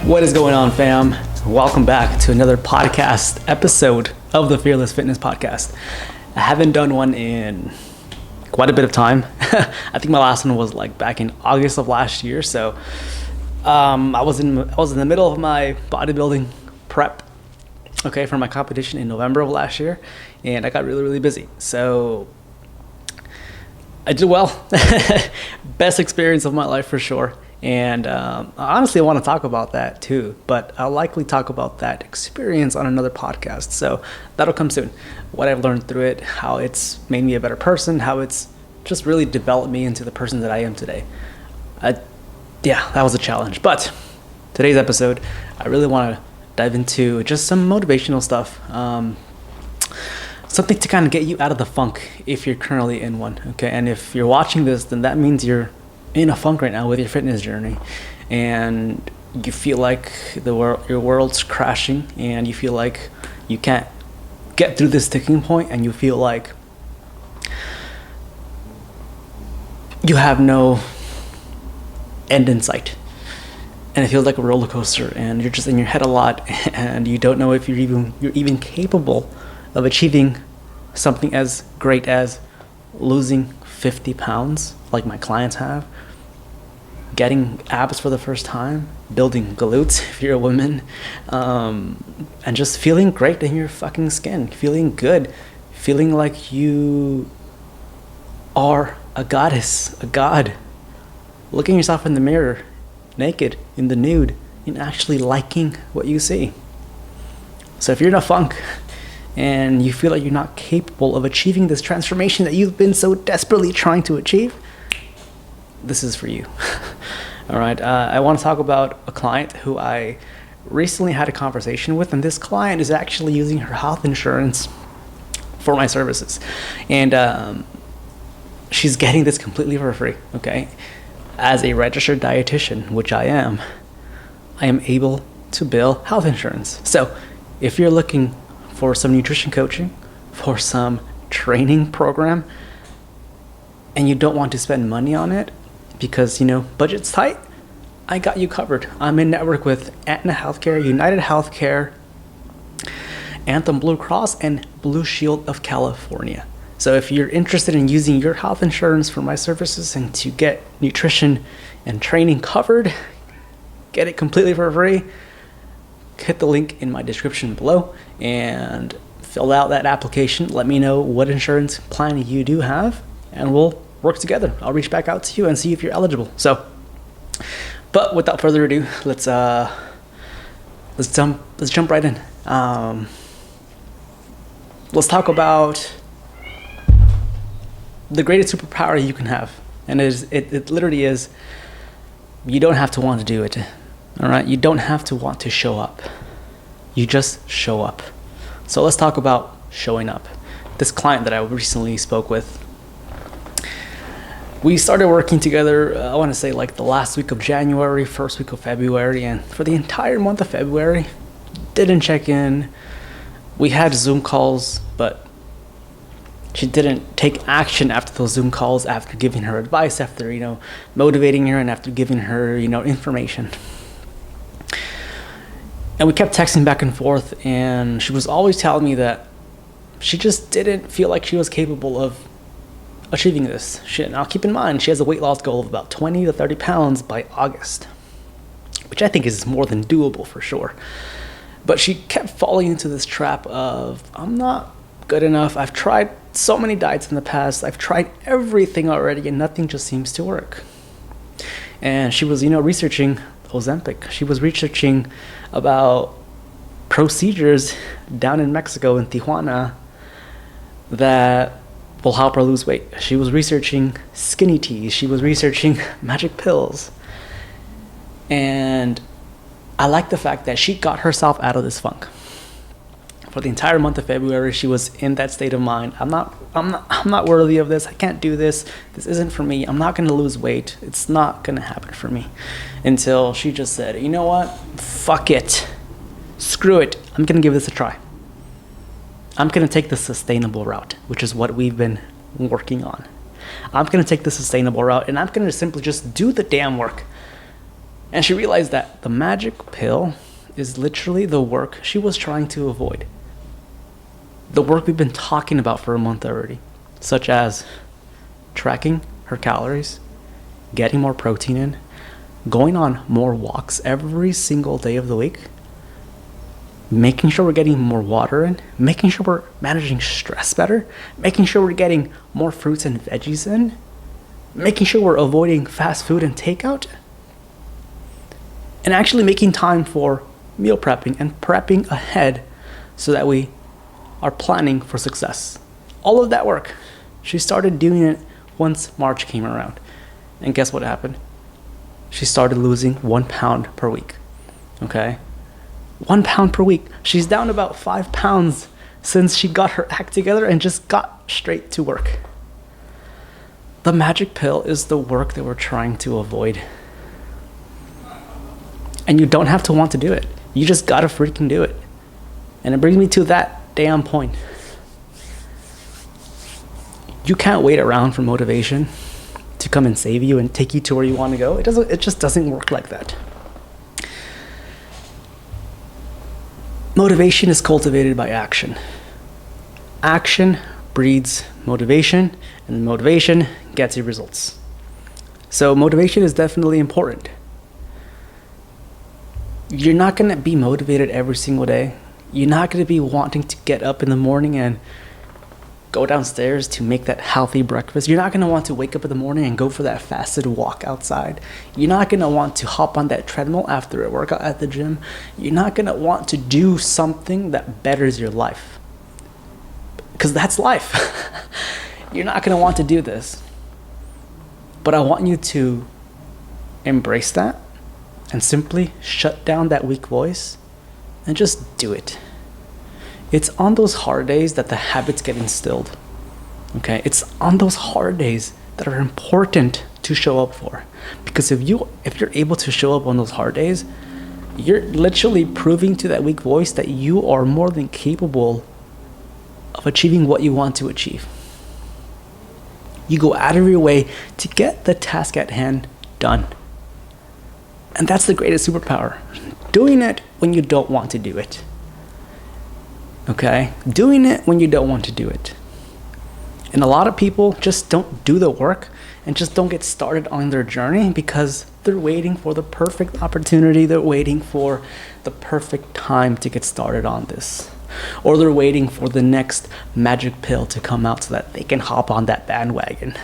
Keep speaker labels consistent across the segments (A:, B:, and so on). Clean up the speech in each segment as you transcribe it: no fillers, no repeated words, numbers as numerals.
A: What is going on, fam? Welcome back to another podcast episode of the Fearless Fitness Podcast. I haven't done one in quite a bit of time. I think my last one was like back in August of last year. So I was in the middle of my bodybuilding prep, okay, for my competition in November of last year, and I got really busy. So I did well. Best experience of my life for sure. And honestly, I want to talk about that too, but I'll likely talk about that experience on another podcast. So that'll come soon. What I've learned through it, how it's made me a better person, how it's just really developed me into the person that I am today. Yeah, that was a challenge. But today's episode, I really want to dive into just some motivational stuff. Something to kind of get you out of the funk if you're currently in one. Okay, and if you're watching this, then that means you're in a funk right now with your fitness journey, and you feel like your world's crashing, and you feel like you can't get through this sticking point, and you feel like you have no end in sight, and it feels like a roller coaster, and you're just in your head a lot, and you don't know if you're even capable of achieving something as great as losing 50 pounds like my clients have, getting abs for the first time, building glutes if you're a woman, and just feeling great in your fucking skin, feeling good, feeling like you are a goddess, a god, looking yourself in the mirror, naked, in the nude, and actually liking what you see. So if you're in a funk and you feel like you're not capable of achieving this transformation that you've been so desperately trying to achieve, this is for you. All right. I want to talk about a client who I recently had a conversation with, and this client is actually using her health insurance for my services, and she's getting this completely for free. Okay. As a registered dietitian, which I am able to bill health insurance. So if you're looking for some nutrition coaching, for some training program, and you don't want to spend money on it because, budget's tight, I got you covered. I'm in network with Aetna Healthcare, United Healthcare, Anthem Blue Cross, and Blue Shield of California. So if you're interested in using your health insurance for my services and to get nutrition and training covered, get it completely for free, hit the link in my description below and fill out that application. Let me know what insurance plan you do have, and we'll work together. I'll reach back out to you and see if you're eligible. So, but without further ado, let's jump right in. Let's talk about the greatest superpower you can have, and it literally is. You don't have to want to do it. All right, you don't have to want to show up. You just show up. So let's talk about showing up. This client that I recently spoke with, we started working together, I want to say like the last week of January, first week of February, and for the entire month of February, didn't check in. We had Zoom calls, but she didn't take action after those Zoom calls, after giving her advice, after, motivating her, and after giving her, information. And we kept texting back and forth, and she was always telling me that she just didn't feel like she was capable of achieving this shit. Now keep in mind, she has a weight loss goal of about 20 to 30 pounds by August, which I think is more than doable for sure. But she kept falling into this trap of, I'm not good enough. I've tried so many diets in the past. I've tried everything already, and nothing just seems to work. And she was, researching Ozempic. She was researching about procedures down in Mexico, in Tijuana, that will help her lose weight. She was researching skinny teas. She was researching magic pills. And I like the fact that she got herself out of this funk. For the entire month of February, she was in that state of mind. I'm not worthy of this. I can't do this. This isn't for me. I'm not going to lose weight. It's not going to happen for me. Until she just said, you know what? Fuck it. Screw it. I'm going to give this a try. I'm going to take the sustainable route, which is what we've been working on. I'm going to take the sustainable route, and I'm going to simply just do the damn work. And she realized that the magic pill is literally the work she was trying to avoid. The work we've been talking about for a month already, such as tracking her calories, getting more protein in, going on more walks every single day of the week, making sure we're getting more water in, making sure we're managing stress better, making sure we're getting more fruits and veggies in, making sure we're avoiding fast food and takeout, and actually making time for meal prepping and prepping ahead so that we are planning for success. All of that work, she started doing it once March came around. And guess what happened? She started losing 1 pound per week. Okay? 1 pound per week. She's down about 5 pounds since she got her act together and just got straight to work. The magic pill is the work that we're trying to avoid. And you don't have to want to do it. You just gotta freaking do it. And it brings me to that damn point. You can't wait around for motivation to come and save you and take you to where you want to go. It just doesn't work like that. Motivation is cultivated by action. Action breeds motivation, and motivation gets you results. So motivation is definitely important. You're not going to be motivated every single day. You're not going to be wanting to get up in the morning and go downstairs to make that healthy breakfast. You're not going to want to wake up in the morning and go for that fasted walk outside. You're not going to want to hop on that treadmill after a workout at the gym. You're not going to want to do something that betters your life, because that's life. You're not going to want to do this. But I want you to embrace that and simply shut down that weak voice and just do it. It's on those hard days that the habits get instilled. Okay? It's on those hard days that are important to show up for. Because if you're able to show up on those hard days, you're literally proving to that weak voice that you are more than capable of achieving what you want to achieve. You go out of your way to get the task at hand done. And that's the greatest superpower. Doing it when you don't want to do it. Okay? Doing it when you don't want to do it. And a lot of people just don't do the work and just don't get started on their journey because they're waiting for the perfect opportunity. They're waiting for the perfect time to get started on this. Or they're waiting for the next magic pill to come out so that they can hop on that bandwagon.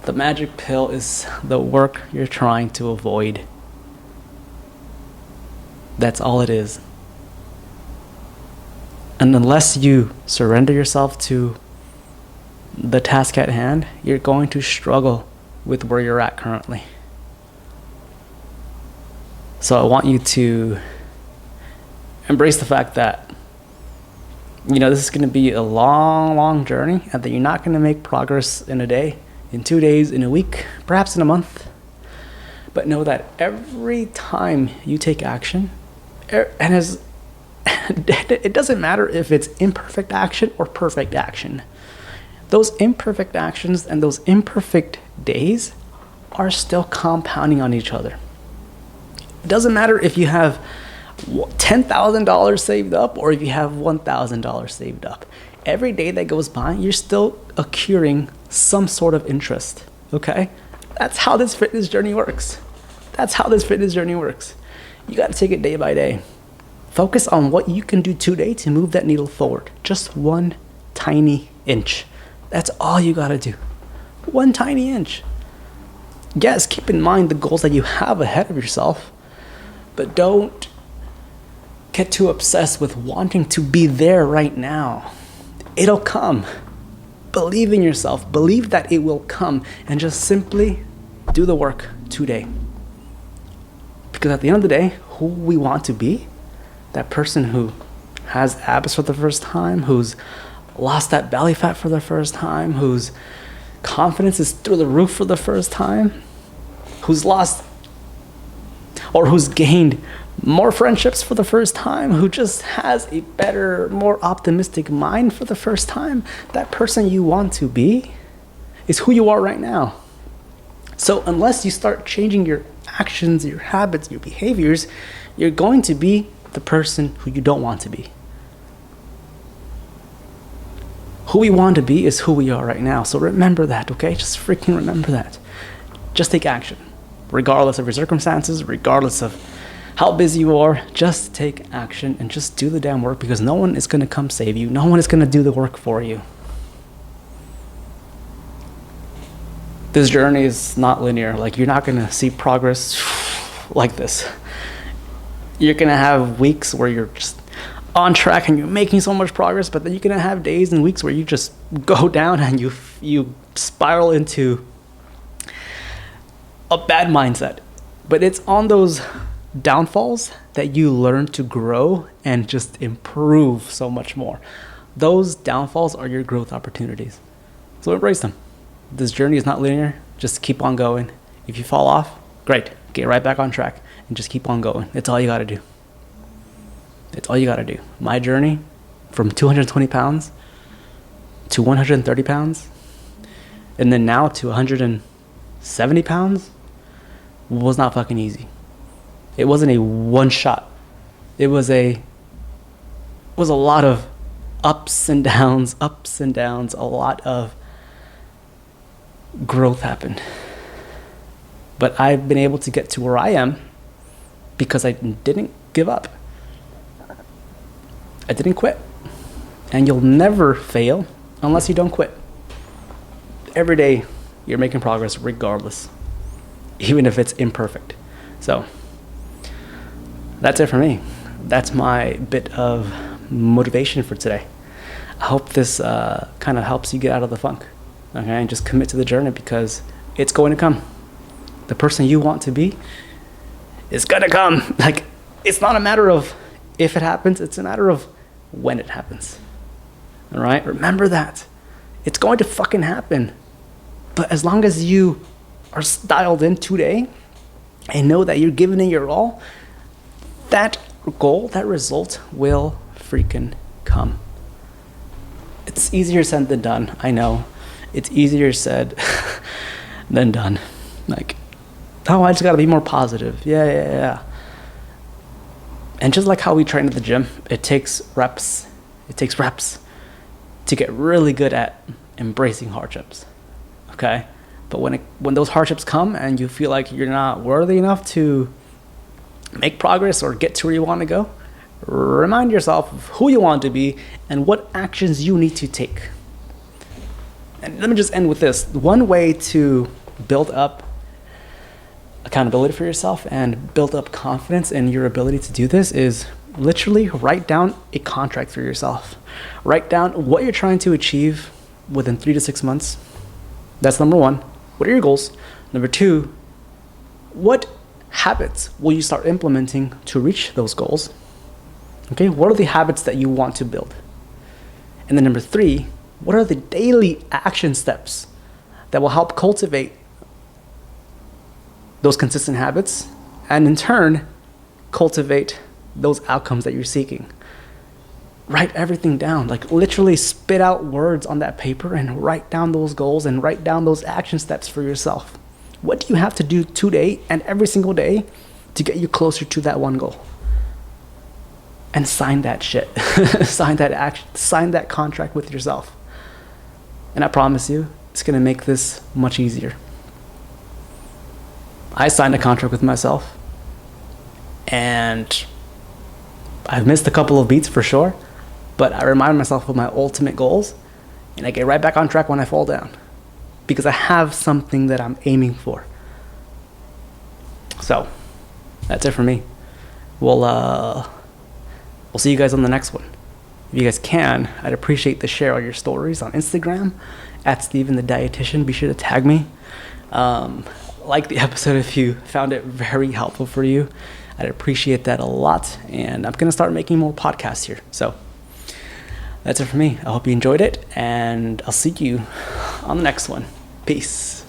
A: The magic pill is the work you're trying to avoid. That's all it is. And unless you surrender yourself to the task at hand, you're going to struggle with where you're at currently. So I want you to embrace the fact that, this is going to be a long, long journey, and that you're not going to make progress in a day, in 2 days, in a week, perhaps in a month. But know that every time you take action, and it doesn't matter if it's imperfect action or perfect action. Those imperfect actions and those imperfect days are still compounding on each other. It doesn't matter if you have $10,000 saved up or if you have $1,000 saved up. Every day that goes by, you're still accruing some sort of interest, okay? That's how this fitness journey works. You got to take it day by day. Focus on what you can do today to move that needle forward. Just one tiny inch. That's all you got to do. One tiny inch. Yes, keep in mind the goals that you have ahead of yourself, but don't get too obsessed with wanting to be there right now. It'll come. Believe in yourself. Believe that it will come, and just simply do the work today. Because at the end of the day, who we want to be, that person who has abs for the first time, who's lost that belly fat for the first time, whose confidence is through the roof for the first time, who's gained more friendships for the first time, who just has a better, more optimistic mind for the first time, that person you want to be is who you are right now. So unless you start changing your actions, your habits, your behaviors, you're going to be the person who you don't want to be. Who we want to be is who we are right now. So remember that, okay? Just freaking remember that. Just take action. Regardless of your circumstances, regardless of how busy you are, just take action and just do the damn work, because no one is going to come save you. No one is going to do the work for you. This journey is not linear. Like, you're not going to see progress like this. You're going to have weeks where you're just on track and you're making so much progress, but then you're going to have days and weeks where you just go down and you spiral into a bad mindset. But it's on those downfalls that you learn to grow and just improve so much more. Those downfalls are your growth opportunities. So embrace them. This journey is not linear. Just keep on going. If you fall off, great. Get right back on track and just keep on going. It's all you got to do. It's all you got to do. My journey from 220 pounds to 130 pounds and then now to 170 pounds was not fucking easy. It wasn't a one shot. It was a lot of ups and downs, a lot of growth happened. But I've been able to get to where I am because I didn't give up. I didn't quit. And you'll never fail unless you don't quit. Every day you're making progress regardless, even if it's imperfect. So that's it for me. That's my bit of motivation for today. I hope this kind of helps you get out of the funk. Okay, and just commit to the journey, because it's going to come. The person you want to be is going to come. Like, it's not a matter of if it happens, it's a matter of when it happens. All right? Remember that. It's going to fucking happen. But as long as you are dialed in today and know that you're giving it your all, that goal, that result will freaking come. It's easier said than done. I know. It's easier said than done. Like, oh, I just got to be more positive. Yeah. And just like how we train at the gym, it takes reps. It takes reps to get really good at embracing hardships. Okay? But when those hardships come and you feel like you're not worthy enough to make progress or get to where you want to go, remind yourself of who you want to be and what actions you need to take. And let me just end with this. One way to build up accountability for yourself and build up confidence in your ability to do this is literally write down a contract for yourself. Write down what you're trying to achieve within 3 to 6 months. That's number one. What are your goals? Number two, what habits will you start implementing to reach those goals? Okay, what are the habits that you want to build? And then number three, what are the daily action steps that will help cultivate those consistent habits and in turn cultivate those outcomes that you're seeking? Write everything down. Like, literally spit out words on that paper and write down those goals and write down those action steps for yourself. What do you have to do today and every single day to get you closer to that one goal? And sign that shit. Sign that contract with yourself. And I promise you, it's going to make this much easier. I signed a contract with myself, and I've missed a couple of beats for sure, but I remind myself of my ultimate goals, and I get right back on track when I fall down, because I have something that I'm aiming for. So, that's it for me. We'll see you guys on the next one. If you guys can, I'd appreciate to share all your stories on Instagram at Steven the Dietitian. Be sure to tag me. Like the episode if you found it very helpful for you. I'd appreciate that a lot. And I'm going to start making more podcasts here. So that's it for me. I hope you enjoyed it, and I'll see you on the next one. Peace.